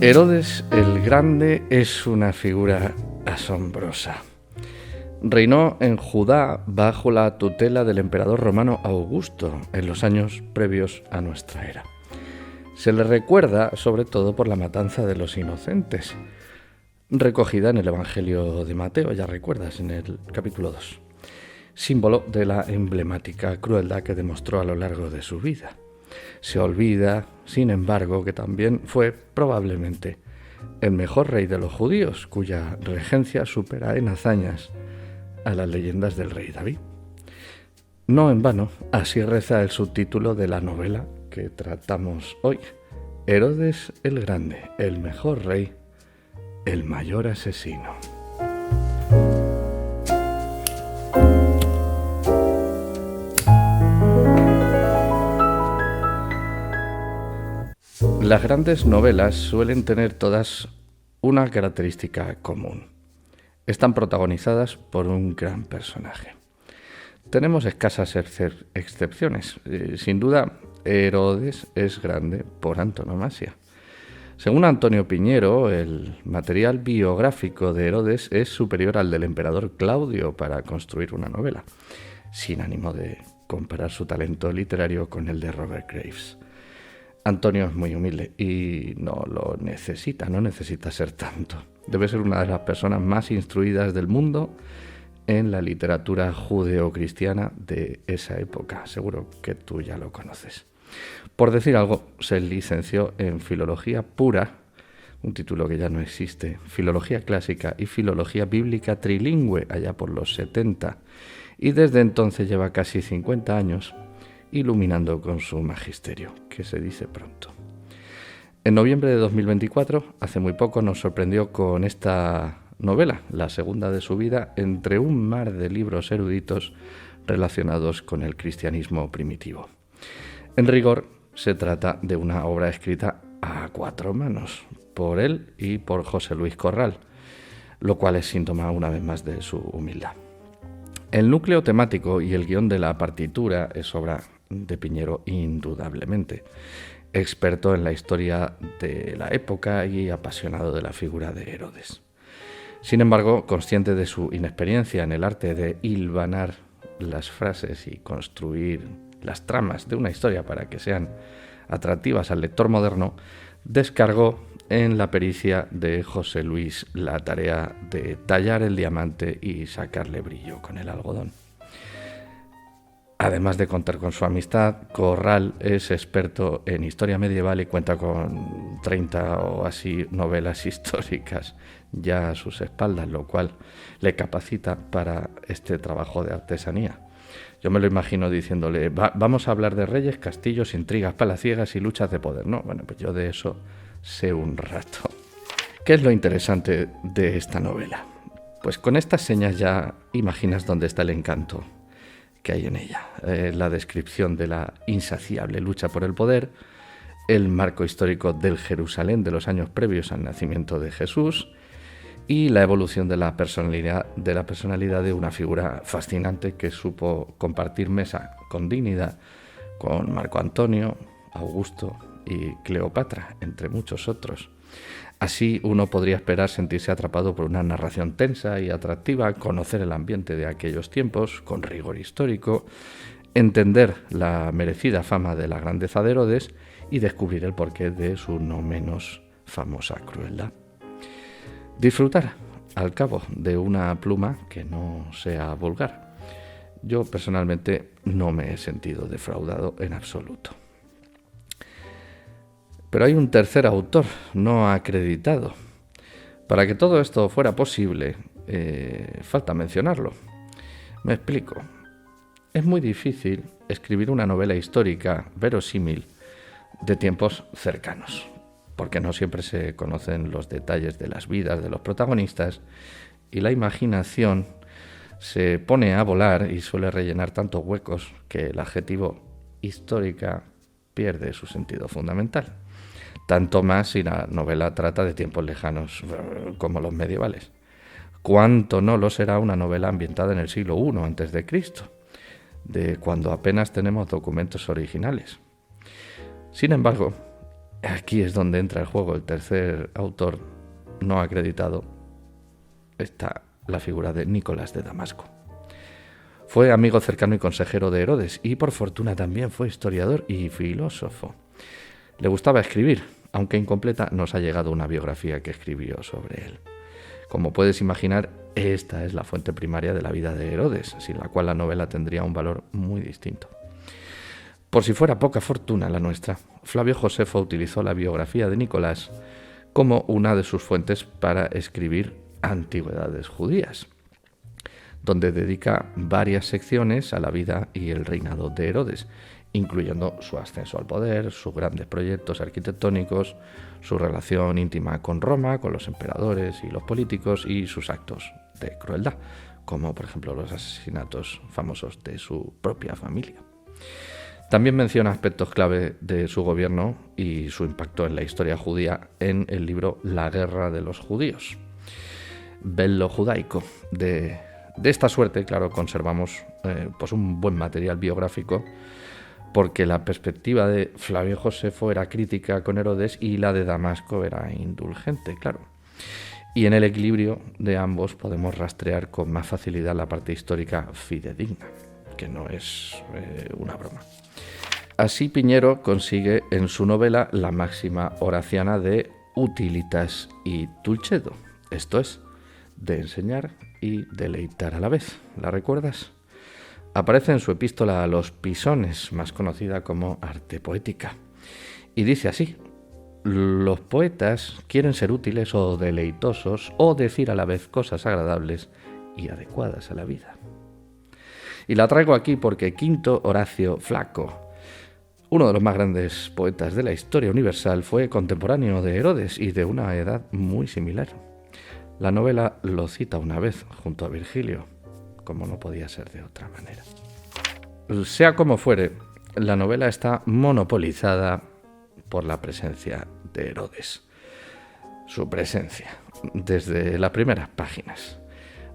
Herodes el Grande es una figura asombrosa. Reinó en Judá bajo la tutela del emperador romano Augusto en los años previos a nuestra era. Se le recuerda sobre todo por la matanza de los inocentes, recogida en el Evangelio de Mateo, ya recuerdas, en el capítulo 2, símbolo de la emblemática crueldad que demostró a lo largo de su vida. Se olvida, sin embargo, que también fue probablemente el mejor rey de los judíos, cuya regencia supera en hazañas a las leyendas del rey David. No en vano, así reza el subtítulo de la novela que tratamos hoy: Herodes el Grande, el mejor rey, el mayor asesino. Las grandes novelas suelen tener todas una característica común. Están protagonizadas por un gran personaje. Tenemos escasas excepciones. Sin duda, Herodes es grande por antonomasia. Según Antonio Piñero, el material biográfico de Herodes es superior al del emperador Claudio para construir una novela, sin ánimo de comparar su talento literario con el de Robert Graves. Antonio es muy humilde y no necesita ser tanto. Debe ser una de las personas más instruidas del mundo en la literatura judeocristiana de esa época. Seguro que tú ya lo conoces. Por decir algo, se licenció en Filología Pura, un título que ya no existe, Filología Clásica y Filología Bíblica Trilingüe, allá por los 70, y desde entonces lleva casi 50 años iluminando con su magisterio, que se dice pronto. En noviembre de 2024, hace muy poco, nos sorprendió con esta novela, la segunda de su vida, entre un mar de libros eruditos relacionados con el cristianismo primitivo. En rigor, se trata de una obra escrita a 4 manos, por él y por José Luis Corral, lo cual es síntoma una vez más de su humildad. El núcleo temático y el guión de la partitura es obra de Piñero indudablemente, experto en la historia de la época y apasionado de la figura de Herodes. Sin embargo, consciente de su inexperiencia en el arte de hilvanar las frases y construir las tramas de una historia para que sean atractivas al lector moderno, descargó en la pericia de José Luis la tarea de tallar el diamante y sacarle brillo con el algodón. Además de contar con su amistad, Corral es experto en historia medieval y cuenta con 30 o así novelas históricas ya a sus espaldas, lo cual le capacita para este trabajo de artesanía. Yo me lo imagino diciéndole, vamos a hablar de reyes, castillos, intrigas palaciegas y luchas de poder. No, bueno, pues yo de eso sé un rato. ¿Qué es lo interesante de esta novela? Pues con estas señas ya imaginas dónde está el encanto que hay en ella. La descripción de la insaciable lucha por el poder, el marco histórico del Jerusalén de los años previos al nacimiento de Jesús y la evolución de la personalidad de una figura fascinante que supo compartir mesa con dignidad con Marco Antonio, Augusto y Cleopatra, entre muchos otros. Así uno podría esperar sentirse atrapado por una narración tensa y atractiva, conocer el ambiente de aquellos tiempos con rigor histórico, entender la merecida fama de la grandeza de Herodes y descubrir el porqué de su no menos famosa crueldad. Disfrutar, al cabo, de una pluma que no sea vulgar. Yo personalmente no me he sentido defraudado en absoluto. Pero hay un tercer autor no acreditado. Para que todo esto fuera posible, falta mencionarlo. Me explico. Es muy difícil escribir una novela histórica verosímil de tiempos cercanos, porque no siempre se conocen los detalles de las vidas de los protagonistas y la imaginación se pone a volar y suele rellenar tantos huecos que el adjetivo histórica pierde su sentido fundamental. Tanto más si la novela trata de tiempos lejanos como los medievales. ¿Cuánto no lo será una novela ambientada en el siglo I a.C., de cuando apenas tenemos documentos originales? Sin embargo, aquí es donde entra el juego el tercer autor no acreditado, está la figura de Nicolás de Damasco. Fue amigo cercano y consejero de Herodes y por fortuna también fue historiador y filósofo. Le gustaba escribir, aunque incompleta nos ha llegado una biografía que escribió sobre él. Como puedes imaginar, esta es la fuente primaria de la vida de Herodes, sin la cual la novela tendría un valor muy distinto. Por si fuera poca fortuna la nuestra, Flavio Josefo utilizó la biografía de Nicolás como una de sus fuentes para escribir Antigüedades judías, donde dedica varias secciones a la vida y el reinado de Herodes, incluyendo su ascenso al poder, sus grandes proyectos arquitectónicos, su relación íntima con Roma, con los emperadores y los políticos y sus actos de crueldad, como por ejemplo los asesinatos famosos de su propia familia. También menciona aspectos clave de su gobierno y su impacto en la historia judía en el libro La guerra de los judíos, Bello judaico. De esta suerte, claro, conservamos pues un buen material biográfico, porque la perspectiva de Flavio Josefo era crítica con Herodes y la de Damasco era indulgente, claro. Y en el equilibrio de ambos podemos rastrear con más facilidad la parte histórica fidedigna, que no es una broma. Así Piñero consigue en su novela la máxima horaciana de utilitas y dulcedo, esto es, de enseñar y deleitar a la vez. ¿La recuerdas? Aparece en su epístola a los Pisones, más conocida como Arte Poética, y dice así: los poetas quieren ser útiles o deleitosos o decir a la vez cosas agradables y adecuadas a la vida. Y la traigo aquí porque Quinto Horacio Flaco, uno de los más grandes poetas de la historia universal, fue contemporáneo de Herodes y de una edad muy similar. La novela lo cita una vez junto a Virgilio, como no podía ser de otra manera. Sea como fuere, la novela está monopolizada por la presencia de Herodes. Su presencia, desde las primeras páginas.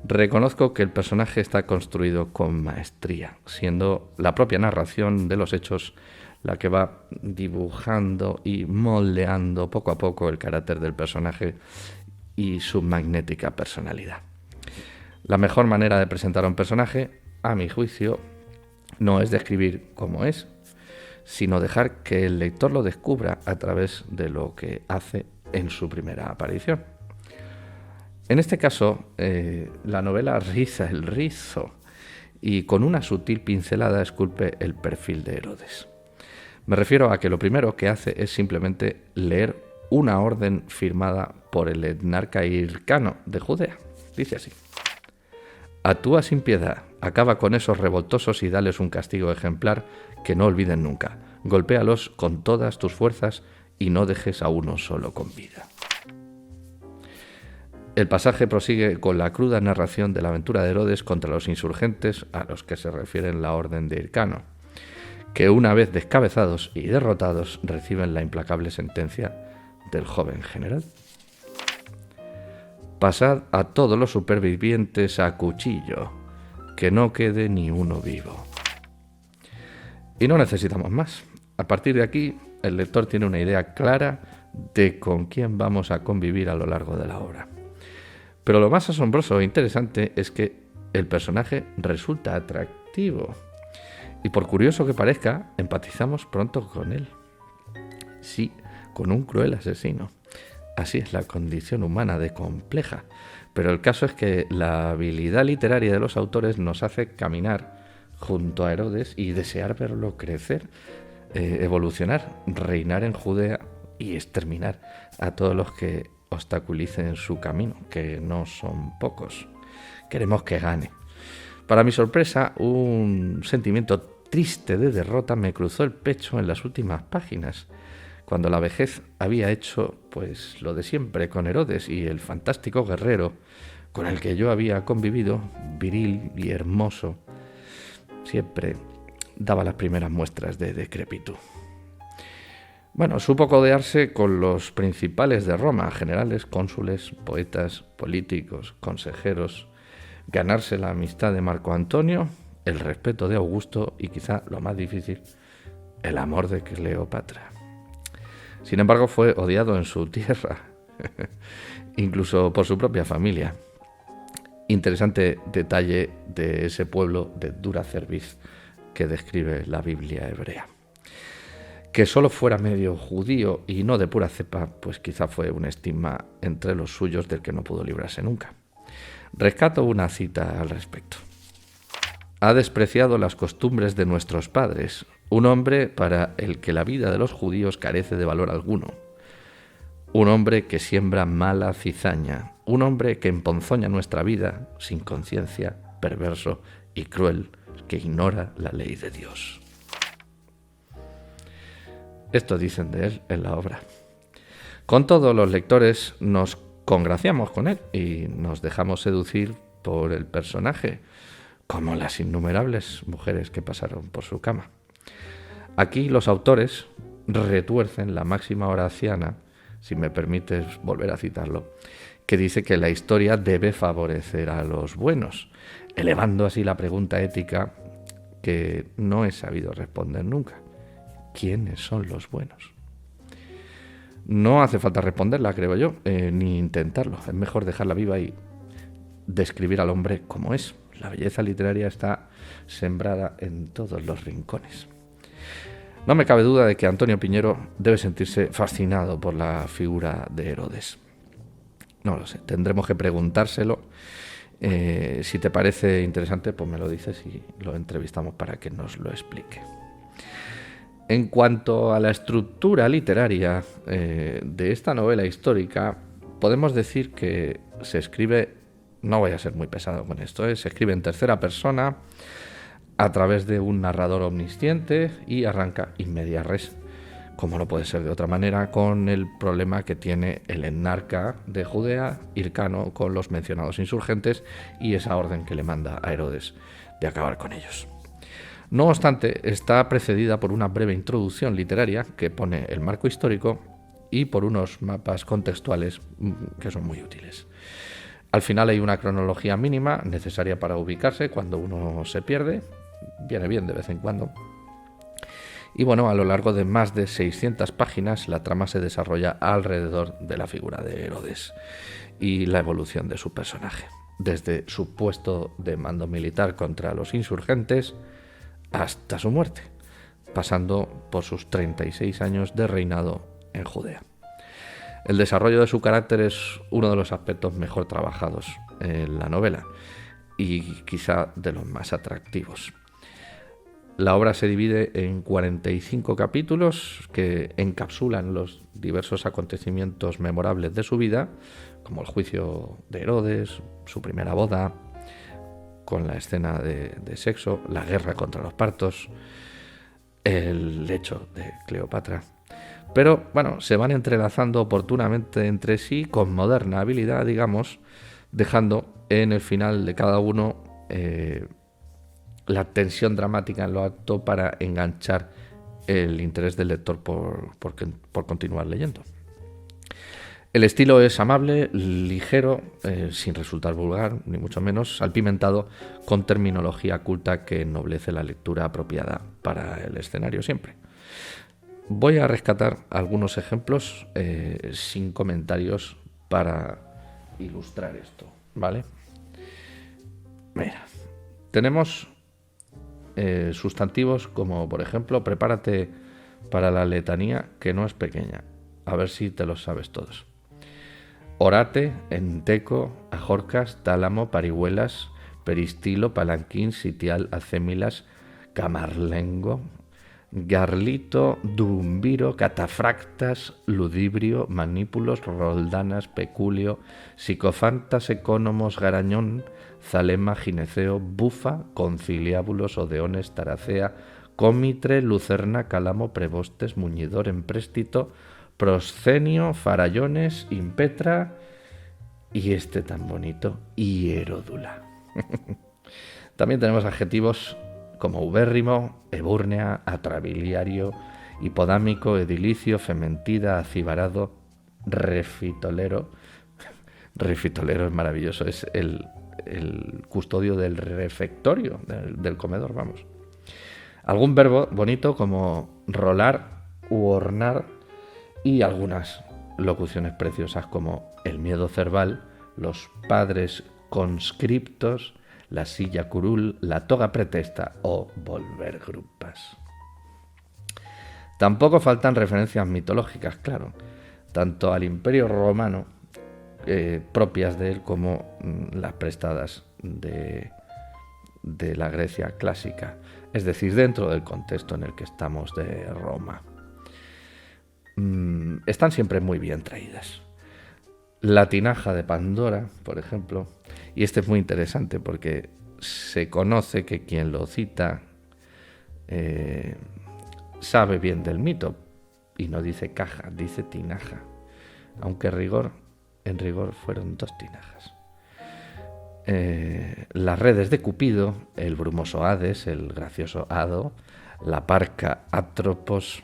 Reconozco que el personaje está construido con maestría, siendo la propia narración de los hechos la que va dibujando y moldeando poco a poco el carácter del personaje y su magnética personalidad. La mejor manera de presentar a un personaje, a mi juicio, no es describir cómo es, sino dejar que el lector lo descubra a través de lo que hace en su primera aparición. En este caso, la novela riza el rizo y con una sutil pincelada esculpe el perfil de Herodes. Me refiero a que lo primero que hace es simplemente leer una orden firmada por el etnarca Hircano de Judea. Dice así: actúa sin piedad, acaba con esos revoltosos y dales un castigo ejemplar que no olviden nunca. Golpéalos con todas tus fuerzas y no dejes a uno solo con vida. El pasaje prosigue con la cruda narración de la aventura de Herodes contra los insurgentes a los que se refiere la orden de Hircano, que una vez descabezados y derrotados reciben la implacable sentencia del joven general. Pasad a todos los supervivientes a cuchillo, que no quede ni uno vivo. Y no necesitamos más. A partir de aquí, el lector tiene una idea clara de con quién vamos a convivir a lo largo de la obra. Pero lo más asombroso e interesante es que el personaje resulta atractivo. Y por curioso que parezca, empatizamos pronto con él. Sí, con un cruel asesino. Así es la condición humana de compleja. Pero el caso es que la habilidad literaria de los autores nos hace caminar junto a Herodes y desear verlo crecer, evolucionar, reinar en Judea y exterminar a todos los que obstaculicen su camino, que no son pocos. Queremos que gane. Para mi sorpresa, un sentimiento triste de derrota me cruzó el pecho en las últimas páginas, cuando la vejez había hecho pues lo de siempre con Herodes y el fantástico guerrero con el que yo había convivido, viril y hermoso, siempre daba las primeras muestras de decrepitud. Bueno, supo codearse con los principales de Roma, generales, cónsules, poetas, políticos, consejeros, ganarse la amistad de Marco Antonio, el respeto de Augusto y quizá lo más difícil, el amor de Cleopatra. Sin embargo, fue odiado en su tierra, incluso por su propia familia. Interesante detalle de ese pueblo de dura cerviz que describe la Biblia hebrea. Que solo fuera medio judío y no de pura cepa, pues quizá fue un estigma entre los suyos del que no pudo librarse nunca. Rescato una cita al respecto. Ha despreciado las costumbres de nuestros padres, un hombre para el que la vida de los judíos carece de valor alguno. Un hombre que siembra mala cizaña, un hombre que emponzoña nuestra vida sin conciencia, perverso y cruel, que ignora la ley de Dios. Esto dicen de él en la obra. Con todo, los lectores nos congraciamos con él y nos dejamos seducir por el personaje, como las innumerables mujeres que pasaron por su cama. Aquí los autores retuercen la máxima horaciana, si me permites volver a citarlo, que dice que la historia debe favorecer a los buenos, elevando así la pregunta ética que no he sabido responder nunca. ¿Quiénes son los buenos? No hace falta responderla, creo yo, ni intentarlo. Es mejor dejarla viva y describir al hombre como es. La belleza literaria está sembrada en todos los rincones. No me cabe duda de que Antonio Piñero debe sentirse fascinado por la figura de Herodes. No lo sé, tendremos que preguntárselo. Si te parece interesante, pues me lo dices y lo entrevistamos para que nos lo explique. En cuanto a la estructura literaria de esta novela histórica, podemos decir que se escribe, no voy a ser muy pesado con esto, se escribe en tercera persona a través de un narrador omnisciente y arranca in media res, como no puede ser de otra manera, con el problema que tiene el etnarca de Judea, Hircano, con los mencionados insurgentes y esa orden que le manda a Herodes de acabar con ellos. No obstante, está precedida por una breve introducción literaria que pone el marco histórico y por unos mapas contextuales que son muy útiles. Al final hay una cronología mínima necesaria para ubicarse cuando uno se pierde, viene bien de vez en cuando. Y bueno, a lo largo de más de 600 páginas la trama se desarrolla alrededor de la figura de Herodes y la evolución de su personaje, desde su puesto de mando militar contra los insurgentes hasta su muerte, pasando por sus 36 años de reinado en Judea. El desarrollo de su carácter es uno de los aspectos mejor trabajados en la novela y quizá de los más atractivos. La obra se divide en 45 capítulos que encapsulan los diversos acontecimientos memorables de su vida, como el juicio de Herodes, su primera boda, con la escena de sexo, la guerra contra los partos, el hecho de Cleopatra. Pero bueno, se van entrelazando oportunamente entre sí con moderna habilidad, digamos, dejando en el final de cada uno la tensión dramática en lo alto para enganchar el interés del lector por continuar leyendo. El estilo es amable, ligero, sin resultar vulgar, ni mucho menos, salpimentado con terminología culta que ennoblece la lectura apropiada para el escenario siempre. Voy a rescatar algunos ejemplos sin comentarios para ilustrar esto, ¿vale? Mira, tenemos sustantivos como, por ejemplo, prepárate para la letanía, que no es pequeña. A ver si te los sabes todos. Orate, enteco, ajorcas, tálamo, parihuelas, peristilo, palanquín, sitial, acémilas, camarlengo, garlito, duumbiro, catafractas, ludibrio, manípulos, roldanas, peculio, psicofantas, ecónomos, garañón, zalema, gineceo, bufa, conciliábulos, odeones, taracea, cómitre, lucerna, cálamo, prebostes, muñidor, empréstito, proscenio, farallones, impetra y este tan bonito, hieródula. También tenemos adjetivos como ubérrimo, ebúrnea, atrabiliario, hipodámico, edilicio, fementida, acibarado, refitolero. Refitolero es maravilloso, es el custodio del refectorio, del comedor, vamos. Algún verbo bonito como rolar u ornar y algunas locuciones preciosas como el miedo cerval, los padres conscriptos, la silla curul, la toga pretesta o volver grupas. Tampoco faltan referencias mitológicas, claro, tanto al Imperio Romano, propias de él, como las prestadas de la Grecia clásica, es decir, dentro del contexto en el que estamos de Roma. Están siempre muy bien traídas. La tinaja de Pandora, por ejemplo, y este es muy interesante porque se conoce que quien lo cita sabe bien del mito y no dice caja, dice tinaja, aunque en rigor fueron 2 tinajas. Las redes de Cupido, el brumoso Hades, el gracioso Hado, la parca Atropos,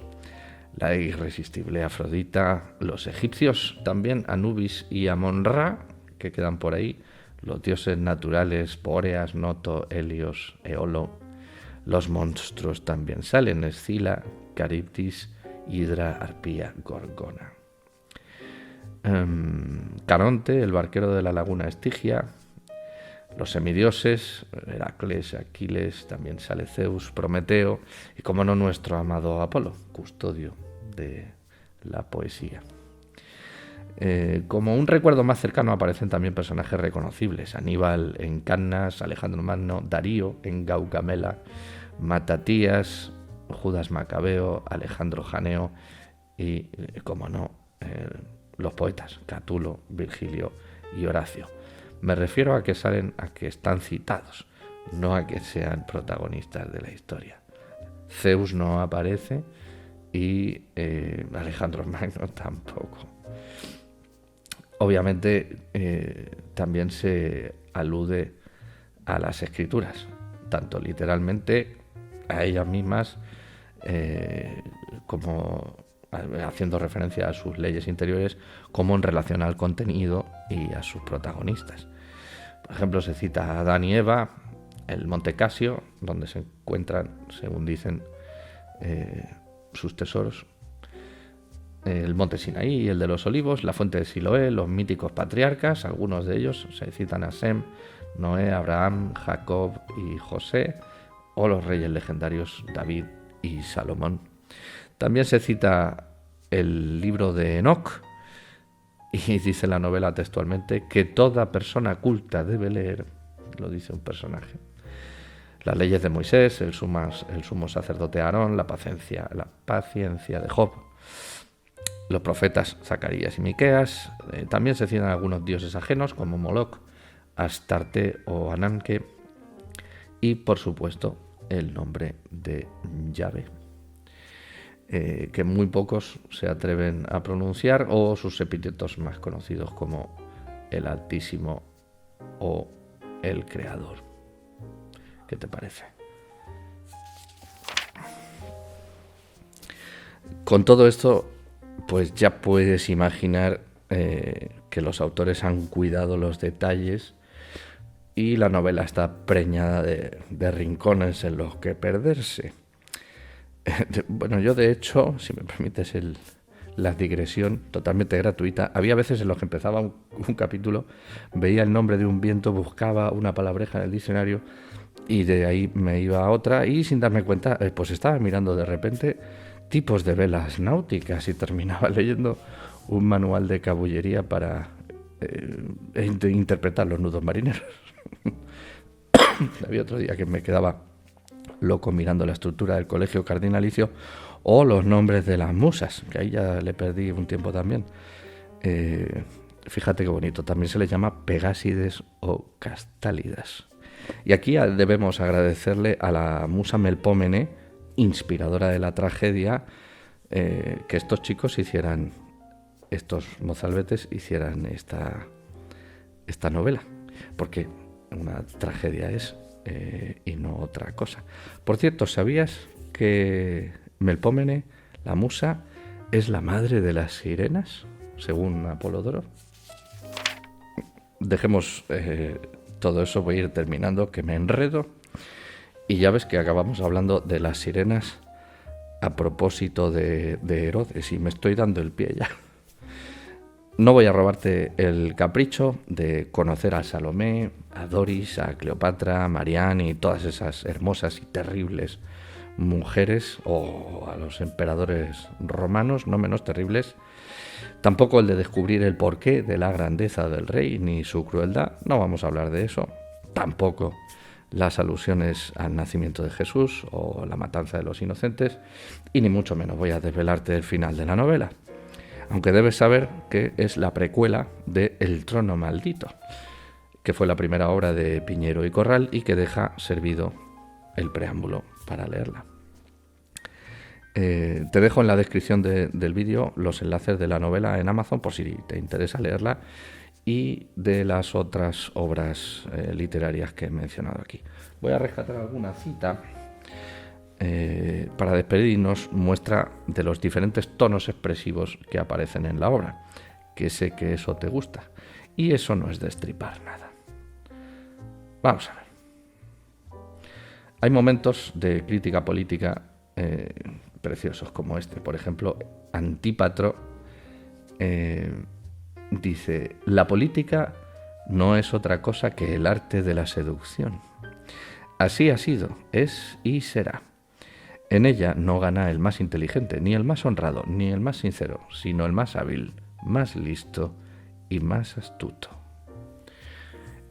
la irresistible Afrodita, los egipcios también, Anubis y Amon-Ra, que quedan por ahí, los dioses naturales, Bóreas, Noto, Helios, Eolo, los monstruos también salen, Escila, Caribdis, Hidra, Arpía, Gorgona. Caronte, el barquero de la laguna Estigia, los semidioses, Heracles, Aquiles, también sale Zeus, Prometeo y, como no, nuestro amado Apolo, custodio de la poesía. Como un recuerdo más cercano aparecen también personajes reconocibles: Aníbal en Cannas, Alejandro Magno, Darío en Gaugamela, Matatías, Judas Macabeo, Alejandro Janeo y, como no, los poetas Catulo, Virgilio y Horacio. Me refiero a que están citados, no a que sean protagonistas de la historia. Zeus no aparece y Alejandro Magno tampoco. Obviamente también se alude a las escrituras, tanto literalmente a ellas mismas como haciendo referencia a sus leyes interiores, como en relación al contenido y a sus protagonistas. Por ejemplo, se cita a Adán y Eva, el Monte Casio, donde se encuentran, según dicen, sus tesoros, el Monte Sinaí, el de los Olivos, la fuente de Siloé, los míticos patriarcas, algunos de ellos se citan a Sem, Noé, Abraham, Jacob y José, o los reyes legendarios David y Salomón. También se cita el libro de Enoc, y dice la novela textualmente que toda persona culta debe leer, lo dice un personaje, las leyes de Moisés, el sumo sacerdote Aarón, la paciencia de Job, los profetas Zacarías y Miqueas. También se citan algunos dioses ajenos como Moloc, Astarte o Ananke, y por supuesto el nombre de Yahvé, que muy pocos se atreven a pronunciar, o sus epítetos más conocidos como el Altísimo o el Creador. ¿Qué te parece? Con todo esto, pues ya puedes imaginar que los autores han cuidado los detalles y la novela está preñada de rincones en los que perderse. Bueno, yo de hecho, si me permites la digresión totalmente gratuita, había veces en los que empezaba un capítulo, veía el nombre de un viento, buscaba una palabreja en el diccionario y de ahí me iba a otra, y sin darme cuenta pues estaba mirando de repente tipos de velas náuticas y terminaba leyendo un manual de cabullería para interpretar los nudos marineros. Había otro día que me quedaba loco mirando la estructura del colegio cardinalicio o los nombres de las musas, que ahí ya le perdí un tiempo también. Fíjate qué bonito, también se les llama Pegásides o Castálidas. Y aquí debemos agradecerle a la musa Melpómene, inspiradora de la tragedia, que estos chicos estos mozalbetes hicieran esta novela, porque una tragedia es y no otra cosa. Por cierto, ¿sabías que Melpómene, la musa, es la madre de las sirenas, según Apolodoro? Dejemos todo eso, voy a ir terminando, que me enredo. Y ya ves que acabamos hablando de las sirenas a propósito de Herodes, y me estoy dando el pie ya. No voy a robarte el capricho de conocer a Salomé, a Doris, a Cleopatra, a Marianne y todas esas hermosas y terribles mujeres, o a los emperadores romanos, no menos terribles. Tampoco el de descubrir el porqué de la grandeza del rey ni su crueldad, no vamos a hablar de eso. Tampoco las alusiones al nacimiento de Jesús o la matanza de los inocentes, y ni mucho menos voy a desvelarte el final de la novela. Aunque debes saber que es la precuela de El trono maldito, que fue la primera obra de Piñero y Corral y que deja servido el preámbulo para leerla. Te dejo en la descripción del vídeo los enlaces de la novela en Amazon por si te interesa leerla, y de las otras obras literarias que he mencionado aquí. Voy a rescatar alguna cita. Para despedirnos, muestra de los diferentes tonos expresivos que aparecen en la obra, que sé que eso te gusta, y eso no es destripar nada. Vamos a ver. Hay momentos de crítica política preciosos como este. Por ejemplo, Antípatro dice: la política no es otra cosa que el arte de la seducción. Así ha sido, es y será. En ella no gana el más inteligente, ni el más honrado, ni el más sincero, sino el más hábil, más listo y más astuto.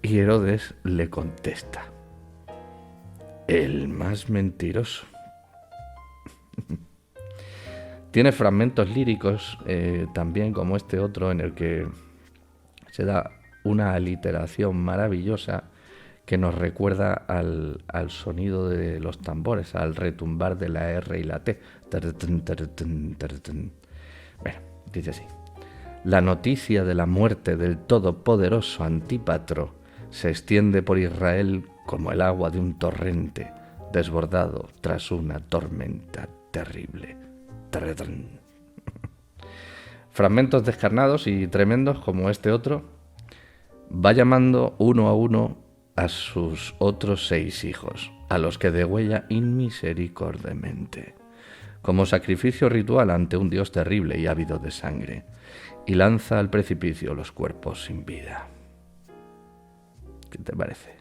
Y Herodes le contesta: el más mentiroso. Tiene fragmentos líricos también, como este otro, en el que se da una aliteración maravillosa que nos recuerda al sonido de los tambores, al retumbar de la R y la T. Bueno, dice así: la noticia de la muerte del todopoderoso Antípatro se extiende por Israel como el agua de un torrente desbordado tras una tormenta terrible. Fragmentos descarnados y tremendos como este otro. Va llamando uno a uno a sus otros 6 hijos, a los que degüella inmisericordiamente, como sacrificio ritual ante un dios terrible y ávido de sangre, y lanza al precipicio los cuerpos sin vida. ¿Qué te parece?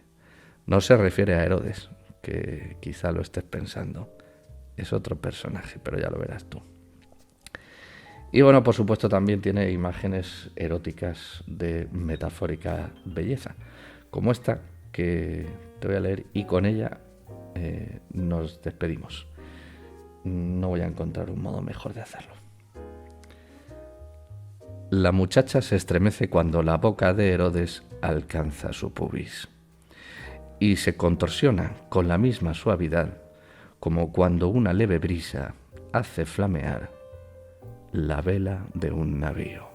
No se refiere a Herodes, que quizá lo estés pensando. Es otro personaje, pero ya lo verás tú. Y bueno, por supuesto también tiene imágenes eróticas de metafórica belleza, como esta que te voy a leer, y con ella nos despedimos. No voy a encontrar un modo mejor de hacerlo. La muchacha se estremece cuando la boca de Herodes alcanza su pubis y se contorsiona con la misma suavidad como cuando una leve brisa hace flamear la vela de un navío.